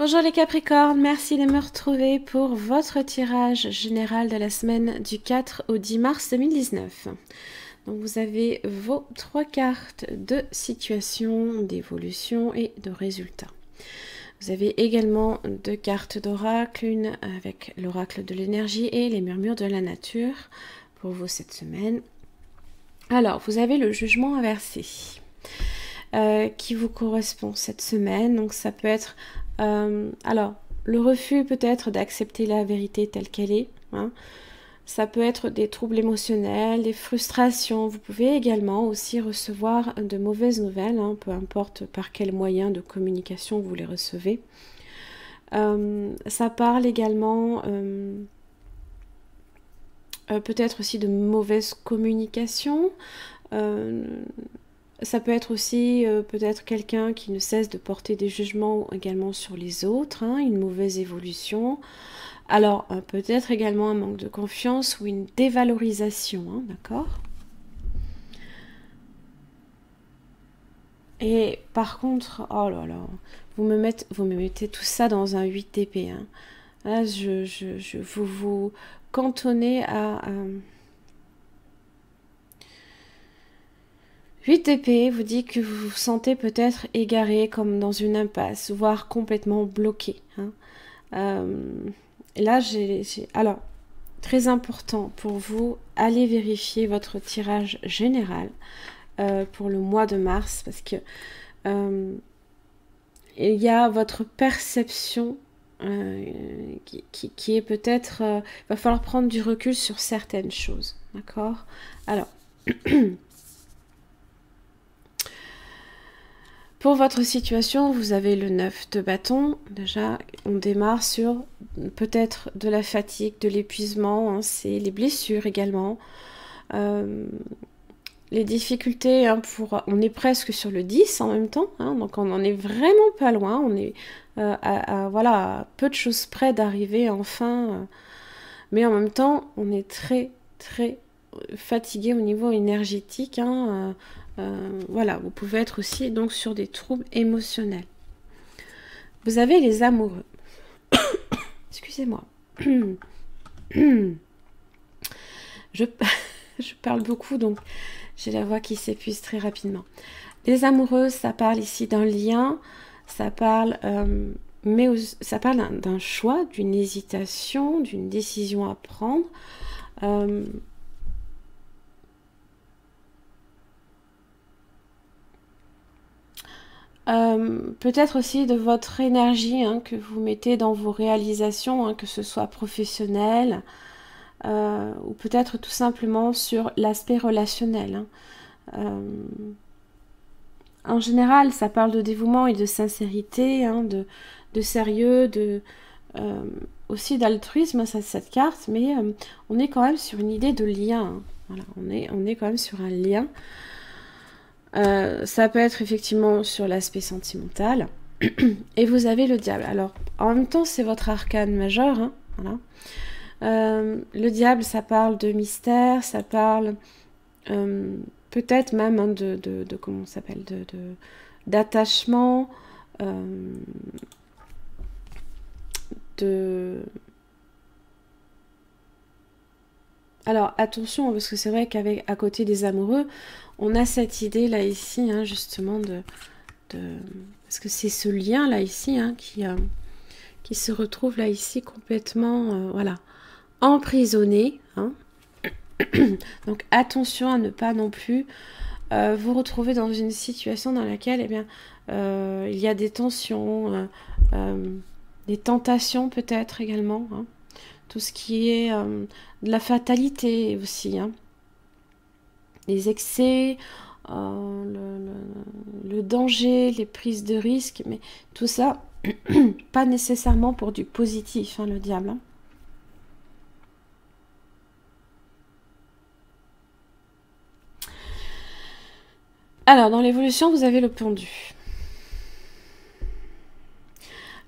Bonjour les Capricornes, merci de me retrouver pour votre tirage général de la semaine du 4 au 10 mars 2019. Donc vous avez vos 3 cartes de situation, d'évolution et de résultats. Vous avez également 2 cartes d'oracle, une avec l'oracle de l'énergie et les murmures de la nature pour vous cette semaine. Alors, vous avez le jugement inversé qui vous correspond cette semaine. Donc ça peut être... alors, le refus peut-être d'accepter la vérité telle qu'elle est. Hein. Ça peut être des troubles émotionnels, des frustrations. Vous pouvez également aussi recevoir de mauvaises nouvelles, hein, peu importe par quel moyen de communication vous les recevez. Ça parle également peut-être aussi de mauvaise communication. Ça peut être aussi peut-être quelqu'un qui ne cesse de porter des jugements également sur les autres, hein, une mauvaise évolution. Alors, peut-être également un manque de confiance ou une dévalorisation, hein, d'accord? Et par contre, oh là là, vous me mettez tout ça dans un 8 d'épée. Hein. Là, vous cantonnez à 8 d'épée vous dit que vous vous sentez peut-être égaré, comme dans une impasse, voire complètement bloqué. Hein. Là, alors, très important pour vous, allez vérifier votre tirage général pour le mois de mars, parce que il y a votre perception qui est peut-être... il va falloir prendre du recul sur certaines choses, d'accord? Alors... Pour votre situation, vous avez le 9 de bâton. Déjà, on démarre sur peut-être de la fatigue, de l'épuisement. Hein, c'est les blessures également. Les difficultés, hein, on est presque sur le 10 en même temps. Hein, donc, on n'en est vraiment pas loin. On est à peu de choses près d'arriver enfin. Mais en même temps, on est très, très fatigué au niveau énergétique. Hein, voilà, vous pouvez être aussi donc sur des troubles émotionnels. Vous avez les amoureux. Excusez-moi. je parle beaucoup, donc j'ai la voix qui s'épuise très rapidement. Les amoureux, ça parle ici d'un lien, ça parle, ça parle d'un choix, d'une hésitation, d'une décision à prendre. Peut-être aussi de votre énergie, hein, que vous mettez dans vos réalisations, hein, que ce soit professionnel ou peut-être tout simplement sur l'aspect relationnel. Hein. En général, ça parle de dévouement et de sincérité, hein, de sérieux, aussi d'altruisme, hein, cette carte, mais on est quand même sur une idée de lien. Hein. Voilà, on est quand même sur un lien. Ça peut être effectivement sur l'aspect sentimental. Et vous avez le diable. Alors, en même temps, c'est votre arcane majeur. Hein, voilà. Le diable, ça parle de mystère, ça parle peut-être même hein, de comment ça s'appelle, d'attachement, Alors, attention, parce que c'est vrai qu'à côté des amoureux, on a cette idée là ici, hein, justement, parce que c'est ce lien là ici hein, qui se retrouve là ici complètement, voilà, emprisonné. Hein. Donc, attention à ne pas non plus vous retrouver dans une situation dans laquelle, eh bien, il y a des tensions, des tentations peut-être également. Hein. Tout ce qui est de la fatalité aussi. Hein. Les excès, le danger, les prises de risques, mais tout ça, pas nécessairement pour du positif, hein, le diable. Hein. Alors, dans l'évolution, vous avez le pendu.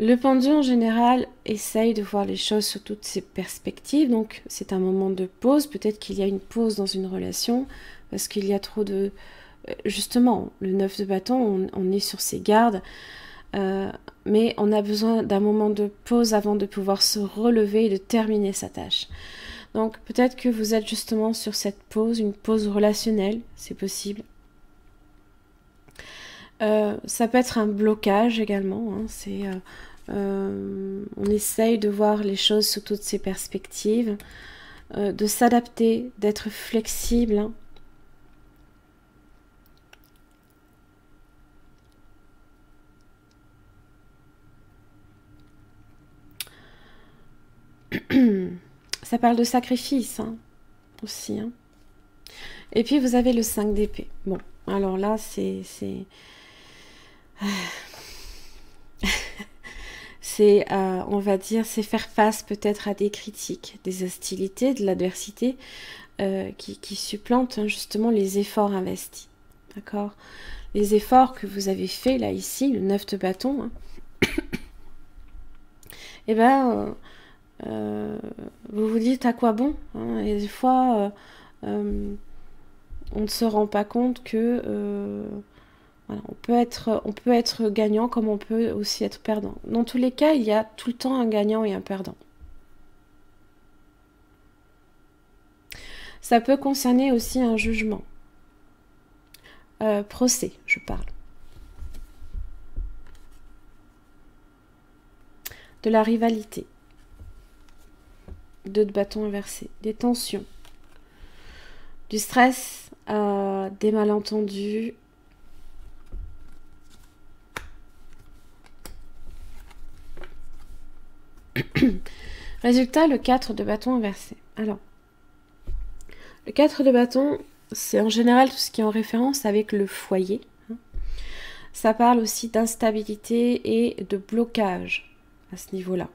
Le pendu, en général, essaye de voir les choses sous toutes ses perspectives. Donc, c'est un moment de pause. Peut-être qu'il y a une pause dans une relation parce qu'il y a trop de... Justement, le 9 de bâton, on est sur ses gardes. mais on a besoin d'un moment de pause avant de pouvoir se relever et de terminer sa tâche. Donc peut-être que vous êtes justement sur cette pause, une pause relationnelle, c'est possible. Ça peut être un blocage également, hein, on essaye de voir les choses sous toutes ces perspectives, de s'adapter, d'être flexible, hein. Ça parle de sacrifice, hein, aussi, hein. Et puis vous avez le 5 d'épée. Bon, alors là, on va dire, c'est faire face peut-être à des critiques, des hostilités, de l'adversité qui supplantent, hein, justement les efforts investis. D'accord? Les efforts que vous avez faits, là, ici, le 9 de bâton, hein, et ben, vous vous dites à quoi bon, hein, et des fois, on ne se rend pas compte que voilà, on peut être gagnant comme on peut aussi être perdant. Dans tous les cas, il y a tout le temps un gagnant et un perdant. Ça peut concerner aussi un jugement. Procès, je parle. De la rivalité. 2 de bâton inversé. Des tensions. Du stress, des malentendus. Résultat, le 4 de bâton inversé. Alors, le 4 de bâton, c'est en général tout ce qui est en référence avec le foyer. Ça parle aussi d'instabilité et de blocage à ce niveau-là.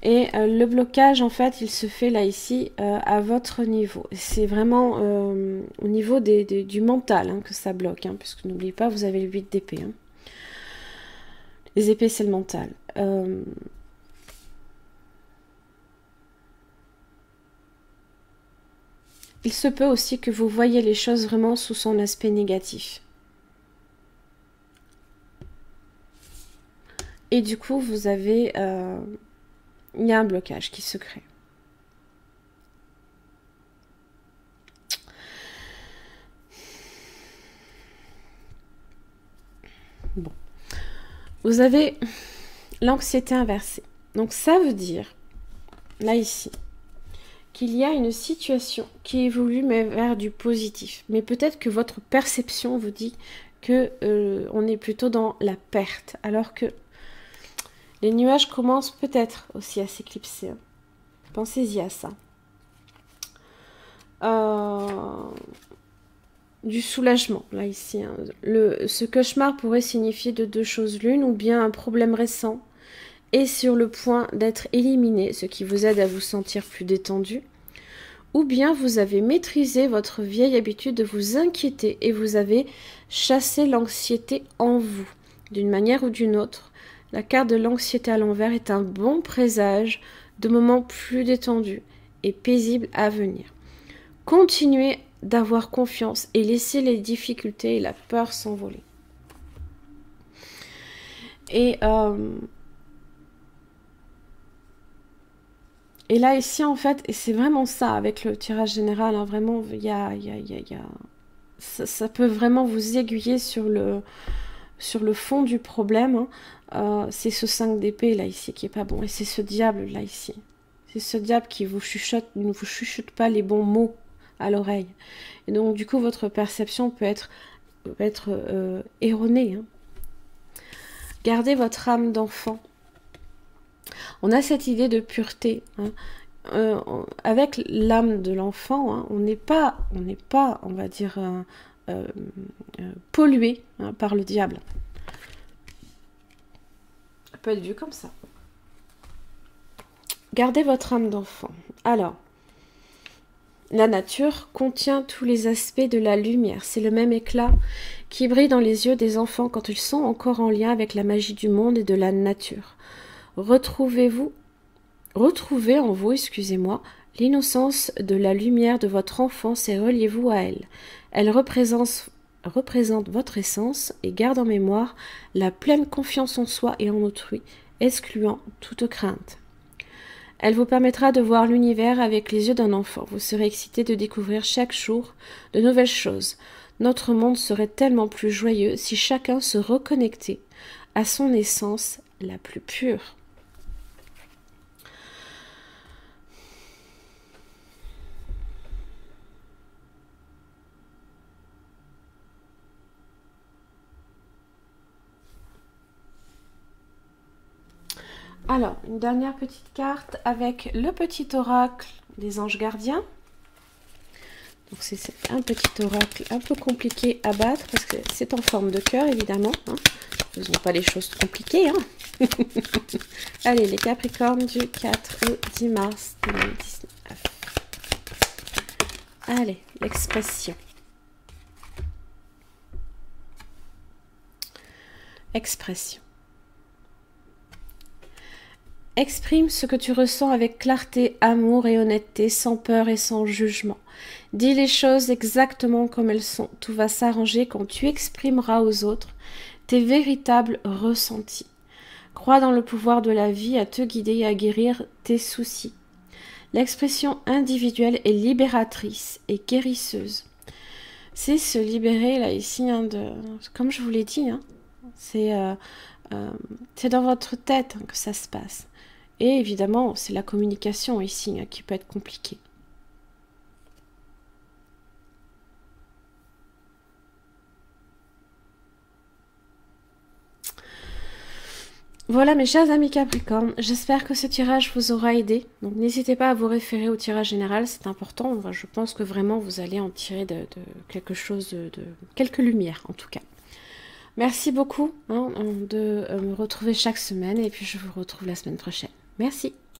Et le blocage, en fait, il se fait là, ici, à votre niveau. C'est vraiment au niveau du mental, hein, que ça bloque, hein, puisque n'oubliez pas, vous avez le 8 d'épée. Hein. Les épées, c'est le mental. Il se peut aussi que vous voyez les choses vraiment sous son aspect négatif. Et du coup, vous avez... il y a un blocage qui se crée. Bon. Vous avez l'anxiété inversée. Donc ça veut dire, là ici, qu'il y a une situation qui évolue mais vers du positif. Mais peut-être que votre perception vous dit que on est plutôt dans la perte, alors que les nuages commencent peut-être aussi à s'éclipser. Pensez-y à ça. Du soulagement, là, ici. Hein. Ce cauchemar pourrait signifier de 2 choses l'une, ou bien un problème récent est sur le point d'être éliminé, ce qui vous aide à vous sentir plus détendu, ou bien vous avez maîtrisé votre vieille habitude de vous inquiéter et vous avez chassé l'anxiété en vous, d'une manière ou d'une autre. La carte de l'anxiété à l'envers est un bon présage de moments plus détendus et paisibles à venir. Continuez d'avoir confiance et laissez les difficultés et la peur s'envoler. Et là, ici, en fait, et c'est vraiment ça, avec le tirage général, hein, vraiment, ça peut vraiment vous aiguiller sur le fond du problème. Hein. C'est ce 5 d'épée, là, ici, qui est pas bon. Et c'est ce diable, là, ici. C'est ce diable qui vous chuchote, ne vous chuchote pas les bons mots à l'oreille. Et donc, du coup, votre perception peut être erronée. Hein. Gardez votre âme d'enfant. On a cette idée de pureté. Hein. Avec l'âme de l'enfant, hein, on n'est pas, on va dire, pollué, hein, par le diable. Ça peut être vu comme ça. Gardez votre âme d'enfant. Alors, la nature contient tous les aspects de la lumière. C'est le même éclat qui brille dans les yeux des enfants quand ils sont encore en lien avec la magie du monde et de la nature. Retrouvez en vous, excusez-moi, l'innocence de la lumière de votre enfance et reliez-vous à elle. Elle représente représente votre essence et garde en mémoire la pleine confiance en soi et en autrui, excluant toute crainte. Elle vous permettra de voir l'univers avec les yeux d'un enfant. Vous serez excité de découvrir chaque jour de nouvelles choses. Notre monde serait tellement plus joyeux si chacun se reconnectait à son essence la plus pure. Alors, une dernière petite carte avec le petit oracle des anges gardiens. Donc c'est un petit oracle un peu compliqué à battre parce que c'est en forme de cœur évidemment. Hein. Ne faisons pas les choses compliquées. Hein. Allez, les Capricornes du 4 au 10 mars 2019. Allez, l'expression. Expression. Exprime ce que tu ressens avec clarté, amour et honnêteté, sans peur et sans jugement. Dis les choses exactement comme elles sont. Tout va s'arranger quand tu exprimeras aux autres tes véritables ressentis. Crois dans le pouvoir de la vie à te guider et à guérir tes soucis. L'expression individuelle est libératrice et guérisseuse. C'est se libérer là ici, hein, comme je vous l'ai dit, hein, c'est dans votre tête que ça se passe. Et évidemment, c'est la communication ici qui peut être compliquée. Voilà mes chers amis Capricorne, j'espère que ce tirage vous aura aidé. Donc n'hésitez pas à vous référer au tirage général, c'est important. Enfin, je pense que vraiment vous allez en tirer de quelque chose, de quelques lumières en tout cas. Merci beaucoup de me retrouver chaque semaine et puis je vous retrouve la semaine prochaine. Merci.